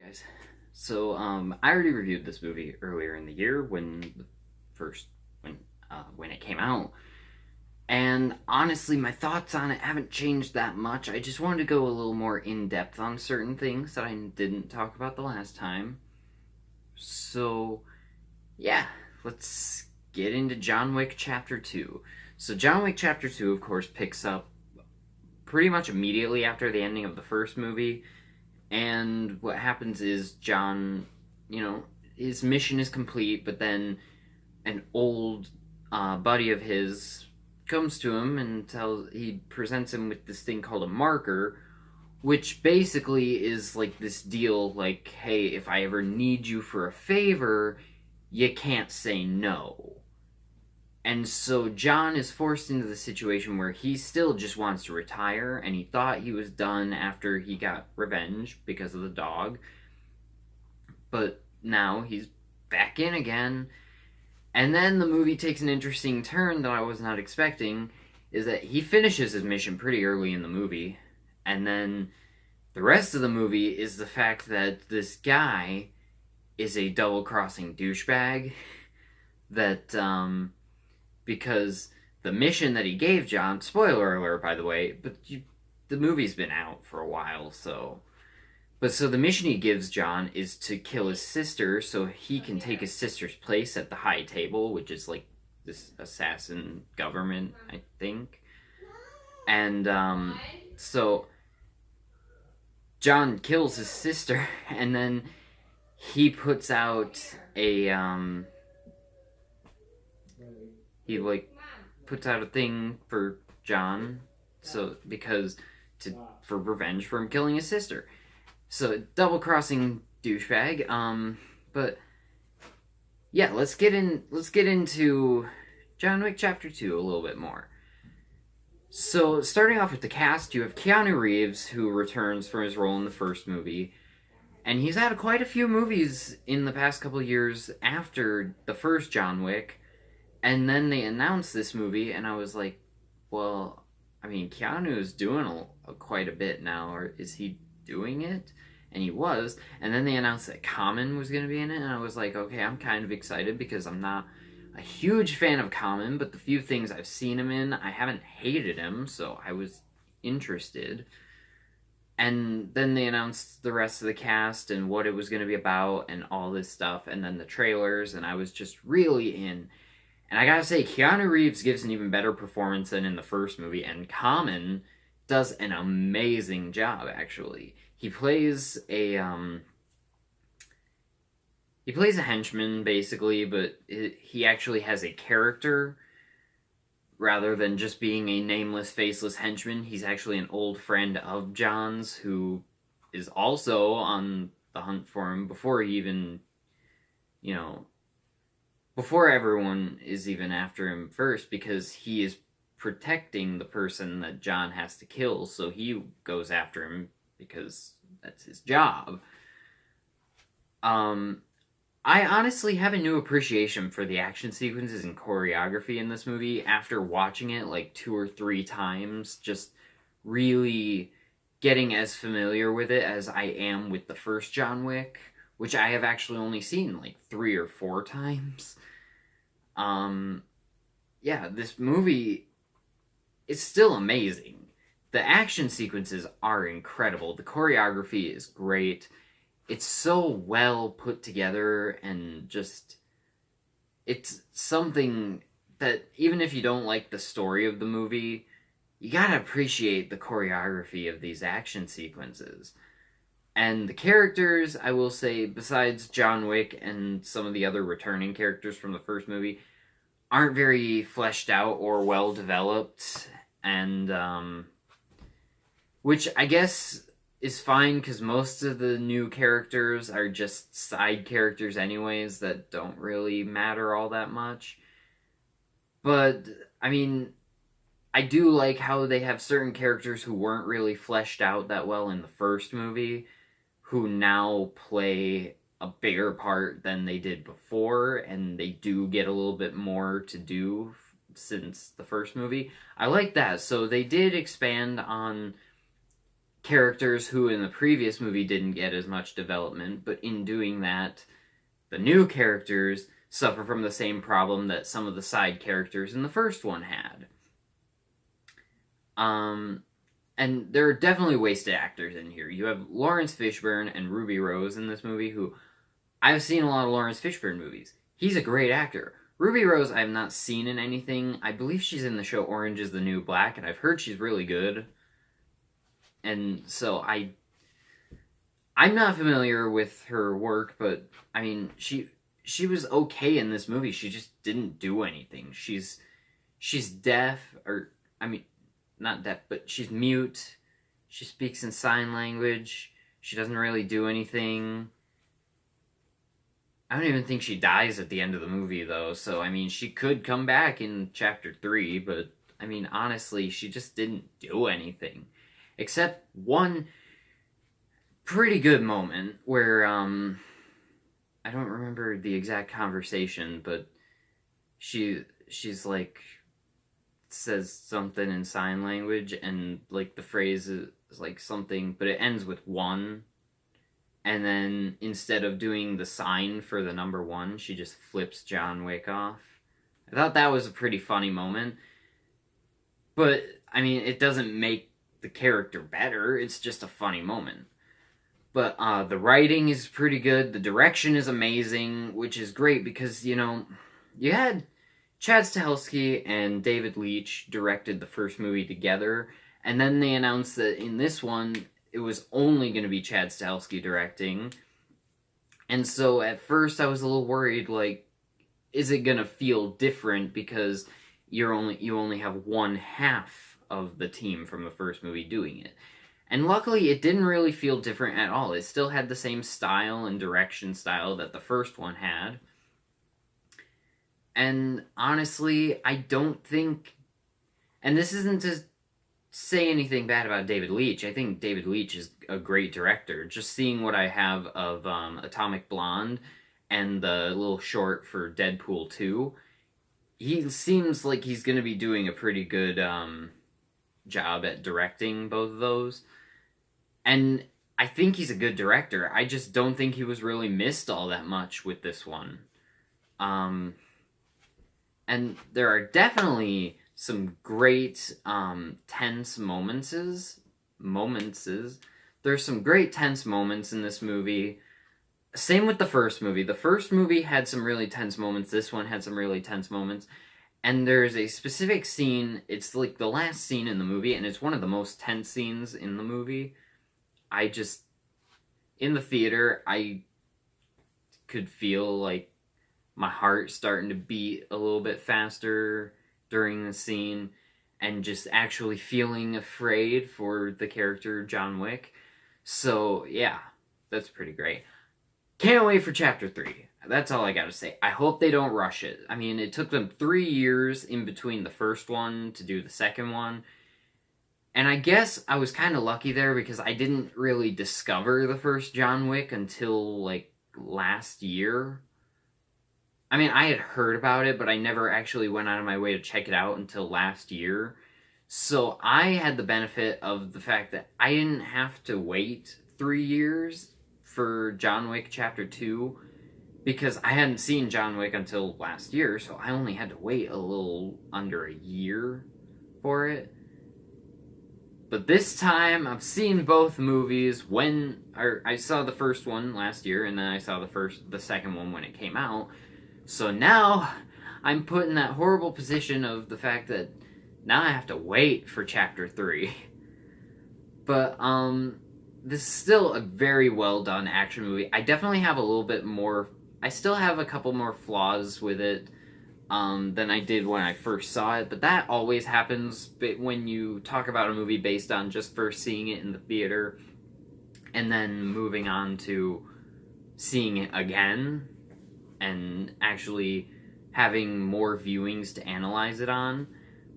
Guys, so I already reviewed this movie earlier in the year first when it came out, and honestly, my thoughts on it haven't changed that much. I just wanted to go a little more in depth on certain things that I didn't talk about the last time. So yeah, let's get into John Wick Chapter 2. So John Wick Chapter 2, of course, picks up pretty much immediately after the ending of the first movie. And what happens is John, his mission is complete, but then an old buddy of his comes to him and he presents him with this thing called a marker, which basically is like this deal like, hey, if I ever need you for a favor, you can't say no. And so John is forced into the situation where he still just wants to retire, and he thought he was done after he got revenge because of the dog. But now he's back in again. And then the movie takes an interesting turn that I was not expecting, is that he finishes his mission pretty early in the movie. And then the rest of the movie is the fact that this guy is a double-crossing douchebag that, because the mission that he gave John, spoiler alert by the way, but the movie's been out for a while, so the mission he gives John is to kill his sister so he can take his sister's place at the high table, which is like this assassin government, I think. And so John kills his sister, and then he puts out he puts out a thing for John, for revenge for him killing his sister. So double crossing douchebag. But yeah, let's get into John Wick Chapter 2 a little bit more. So starting off with the cast, you have Keanu Reeves, who returns from his role in the first movie. And he's had quite a few movies in the past couple of years after the first John Wick. And then they announced this movie, and I was like, well, I mean, Keanu is doing quite a bit now, or is he doing it? And he was. And then they announced that Common was going to be in it, and I was like, okay, I'm kind of excited because I'm not a huge fan of Common, but the few things I've seen him in, I haven't hated him, so I was interested. And then they announced the rest of the cast and what it was going to be about and all this stuff, and then the trailers, and I was just really in. And I gotta say, Keanu Reeves gives an even better performance than in the first movie, and Common does an amazing job, actually. He plays a henchman, basically, but he actually has a character rather than just being a nameless, faceless henchman. He's actually an old friend of John's who is also on the hunt for him before he even, before everyone is even after him first, because he is protecting the person that John has to kill, so he goes after him because that's his job. I honestly have a new appreciation for the action sequences and choreography in this movie after watching it like 2 or 3 times, just really getting as familiar with it as I am with the first John Wick, which I have actually only seen like 3 or 4 times. Yeah, this movie is still amazing. The action sequences are incredible. The choreography is great. It's so well put together, and just, it's something that even if you don't like the story of the movie, you gotta appreciate the choreography of these action sequences. And the characters, I will say, besides John Wick and some of the other returning characters from the first movie, aren't very fleshed out or well developed, and which I guess is fine because most of the new characters are just side characters anyways that don't really matter all that much. But I mean, I do like how they have certain characters who weren't really fleshed out that well in the first movie, who now play a bigger part than they did before, and they do get a little bit more to do since the first movie. I like that. So they did expand on characters who in the previous movie didn't get as much development, but in doing that, the new characters suffer from the same problem that some of the side characters in the first one had. And there are definitely wasted actors in here. You have Lawrence Fishburne and Ruby Rose in this movie, who I've seen a lot of Lawrence Fishburne movies. He's a great actor. Ruby Rose I have not seen in anything. I believe she's in the show Orange is the New Black, and I've heard she's really good. And so I'm not familiar with her work, but I mean, she was okay in this movie. She just didn't do anything. She's deaf, or I mean, not deaf, but she's mute. She speaks in sign language. She doesn't really do anything. I don't even think she dies at the end of the movie, though, so I mean, she could come back in Chapter 3, but I mean, honestly, she just didn't do anything. Except one pretty good moment where, I don't remember the exact conversation, but she's like, says something in sign language, and like the phrase is like something, but it ends with 1, and then instead of doing the sign for the number 1, she just flips John Wick off. I thought that was a pretty funny moment, but I mean, it doesn't make the character better, it's just a funny moment. But the writing is pretty good, the direction is amazing, which is great because, you know, you had Chad Stahelski and David Leitch directed the first movie together, and then they announced that in this one, it was only going to be Chad Stahelski directing. And so at first I was a little worried, like, is it going to feel different because you only have one half of the team from the first movie doing it. And luckily, it didn't really feel different at all. It still had the same style and direction style that the first one had. And honestly, I don't think... And this isn't to say anything bad about David Leitch. I think David Leitch is a great director. Just seeing what I have of Atomic Blonde and the little short for Deadpool 2, he seems like he's going to be doing a pretty good job at directing both of those. And I think he's a good director. I just don't think he was really missed all that much with this one. And there are definitely some great tense moments. There's some great tense moments in this movie. Same with the first movie. The first movie had some really tense moments. This one had some really tense moments. And there's a specific scene, it's like the last scene in the movie, and it's one of the most tense scenes in the movie. In the theater, I could feel like my heart starting to beat a little bit faster during the scene, and just actually feeling afraid for the character John Wick. So, yeah, that's pretty great. Can't wait for Chapter 3. That's all I gotta say. I hope they don't rush it. I mean, it took them 3 years in between the first one to do the second one. And I guess I was kind of lucky there because I didn't really discover the first John Wick until, like, last year. I mean, I had heard about it, but I never actually went out of my way to check it out until last year. So I had the benefit of the fact that I didn't have to wait 3 years for John Wick Chapter 2, because I hadn't seen John Wick until last year, so I only had to wait a little under a year for it. But this time, I've seen both movies I saw the first one last year, and then I saw the second one when it came out. So now, I'm put in that horrible position of the fact that now I have to wait for Chapter 3. But, this is still a very well done action movie. I definitely have a little bit more... I still have a couple more flaws with it than I did when I first saw it, but that always happens when you talk about a movie based on just first seeing it in the theater and then moving on to seeing it again and actually having more viewings to analyze it on.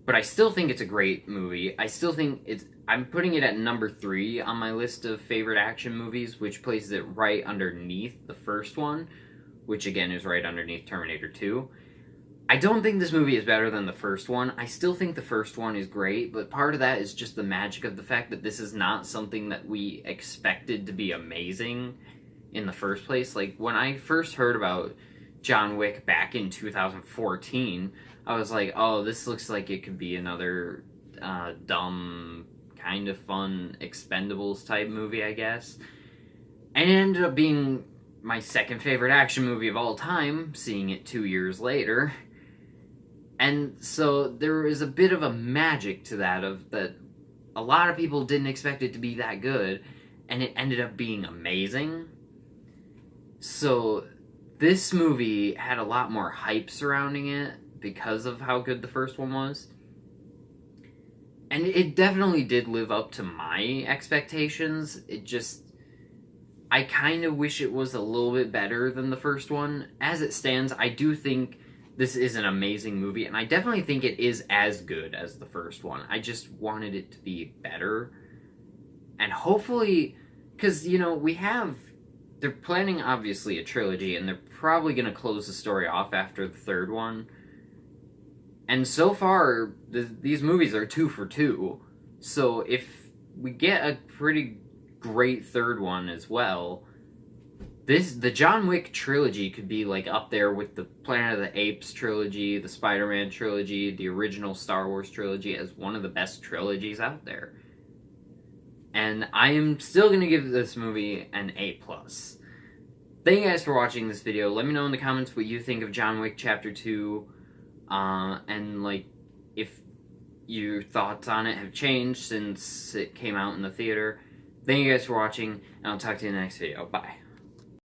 But I still think it's a great movie. I still think I'm putting it at number 3 on my list of favorite action movies, which places it right underneath the first one, which again is right underneath Terminator 2. I don't think this movie is better than the first one. I still think the first one is great, but part of that is just the magic of the fact that this is not something that we expected to be amazing in the first place. Like, when I first heard about John Wick back in 2014, I was like, oh, this looks like it could be another dumb, kind of fun Expendables type movie, I guess. And it ended up being my second favorite action movie of all time, seeing it 2 years later. And so there is a bit of a magic to that, of that a lot of people didn't expect it to be that good, and it ended up being amazing. So this movie had a lot more hype surrounding it because of how good the first one was. And it definitely did live up to my expectations. I kind of wish it was a little bit better than the first one. As it stands, I do think this is an amazing movie, and I definitely think it is as good as the first one. I just wanted it to be better. And hopefully, because, they're planning, obviously, a trilogy, and they're probably going to close the story off after the third one. And so far, these movies are 2 for 2. So if we get a pretty great third one as well, the John Wick trilogy could be like up there with the Planet of the Apes trilogy, the Spider-Man trilogy, the original Star Wars trilogy, as one of the best trilogies out there. And I am still going to give this movie an A+. Thank you guys for watching this video. Let me know in the comments what you think of John Wick Chapter 2, and if your thoughts on it have changed since it came out in the theater. Thank you guys for watching, and I'll talk to you in the next video. Bye.